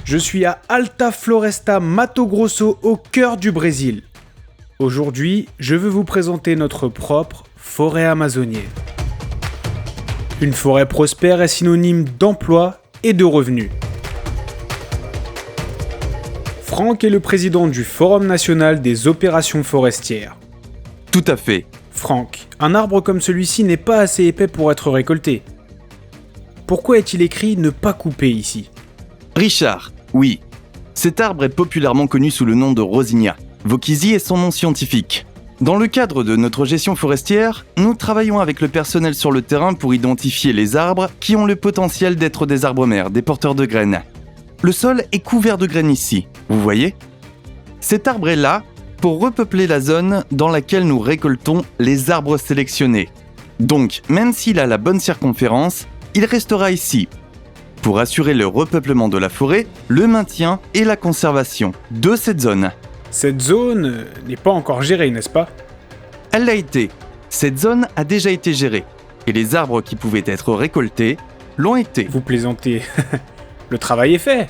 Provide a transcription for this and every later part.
Je suis à Alta Floresta, Mato Grosso, au cœur du Brésil. Aujourd'hui, je veux vous présenter notre propre forêt amazonienne. Une forêt prospère est synonyme d'emploi et de revenus. Franck est le président du Forum national des opérations forestières. Tout à fait. Franck, un arbre comme celui-ci n'est pas assez épais pour être récolté. Pourquoi est-il écrit « ne pas couper » ici ? Richard, oui. Cet arbre est populairement connu sous le nom de Rosinha. Vauquisy est son nom scientifique. Dans le cadre de notre gestion forestière, nous travaillons avec le personnel sur le terrain pour identifier les arbres qui ont le potentiel d'être des arbres mères, des porteurs de graines. Le sol est couvert de graines ici, vous voyez ? Cet arbre est là pour repeupler la zone dans laquelle nous récoltons les arbres sélectionnés. Donc, même s'il a la bonne circonférence, il restera ici pour assurer le repeuplement de la forêt, le maintien et la conservation de cette zone. Cette zone n'est pas encore gérée, n'est-ce pas ? Elle l'a été. Cette zone a déjà été gérée. Et les arbres qui pouvaient être récoltés l'ont été. Vous plaisantez. Le travail est fait.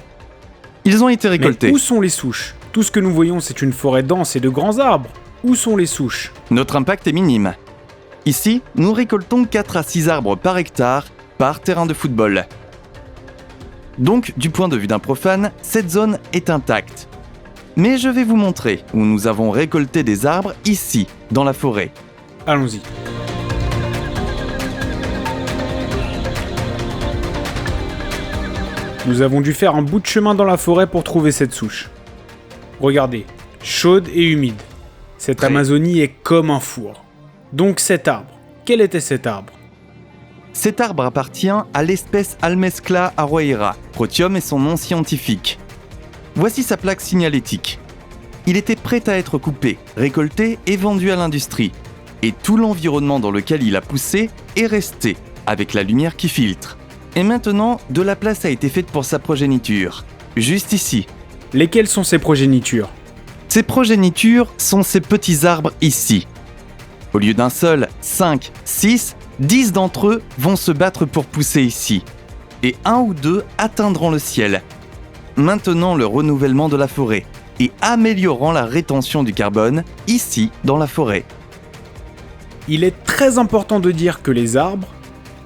Ils ont été récoltés. Mais où sont les souches ? Tout ce que nous voyons, c'est une forêt dense et de grands arbres. Où sont les souches ? Notre impact est minime. Ici, nous récoltons 4 à 6 arbres par hectare, par terrain de football. Donc, du point de vue d'un profane, cette zone est intacte. Mais je vais vous montrer où nous avons récolté des arbres ici, dans la forêt. Allons-y. Nous avons dû faire un bout de chemin dans la forêt pour trouver cette souche. Regardez, chaude et humide. Cette Amazonie est comme un four. Donc cet arbre, quel était cet arbre ? Cet arbre appartient à l'espèce Almescla arroyera. Protium est son nom scientifique. Voici sa plaque signalétique. Il était prêt à être coupé, récolté et vendu à l'industrie. Et tout l'environnement dans lequel il a poussé est resté, avec la lumière qui filtre. Et maintenant, de la place a été faite pour sa progéniture. Juste ici. Lesquelles sont ces progénitures ? Ces progénitures sont ces petits arbres ici. Au lieu d'un seul, 5, 6, 10 d'entre eux vont se battre pour pousser ici. Et 1 ou 2 atteindront le ciel. Maintenant le renouvellement de la forêt et améliorant la rétention du carbone ici dans la forêt. Il est très important de dire que les arbres,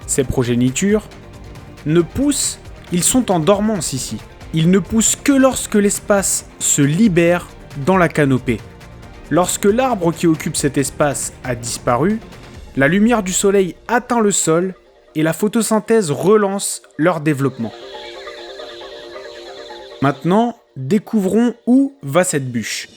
ces progénitures, ne poussent, ils sont en dormance ici. Ils ne poussent que lorsque l'espace se libère dans la canopée. Lorsque l'arbre qui occupe cet espace a disparu, la lumière du soleil atteint le sol et la photosynthèse relance leur développement. Maintenant, découvrons où va cette bûche.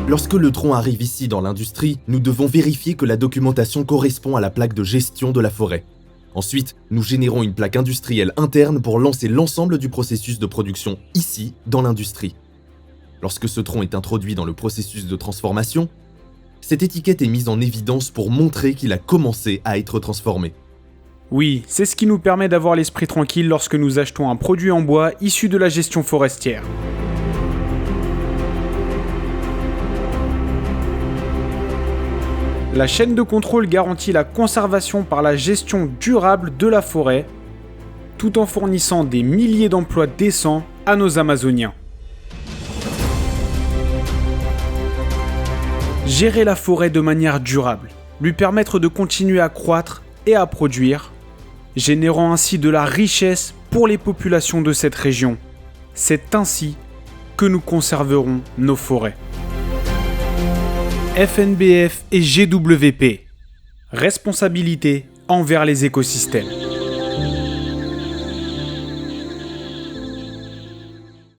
Lorsque le tronc arrive ici dans l'industrie, nous devons vérifier que la documentation correspond à la plaque de gestion de la forêt. Ensuite, nous générons une plaque industrielle interne pour lancer l'ensemble du processus de production ici, dans l'industrie. Lorsque ce tronc est introduit dans le processus de transformation, cette étiquette est mise en évidence pour montrer qu'il a commencé à être transformé. Oui, c'est ce qui nous permet d'avoir l'esprit tranquille lorsque nous achetons un produit en bois issu de la gestion forestière. La chaîne de contrôle garantit la conservation par la gestion durable de la forêt, tout en fournissant des milliers d'emplois décents à nos Amazoniens. Gérer la forêt de manière durable, lui permettre de continuer à croître et à produire, générant ainsi de la richesse pour les populations de cette région. C'est ainsi que nous conserverons nos forêts. FNBF et GWP. Responsabilité envers les écosystèmes.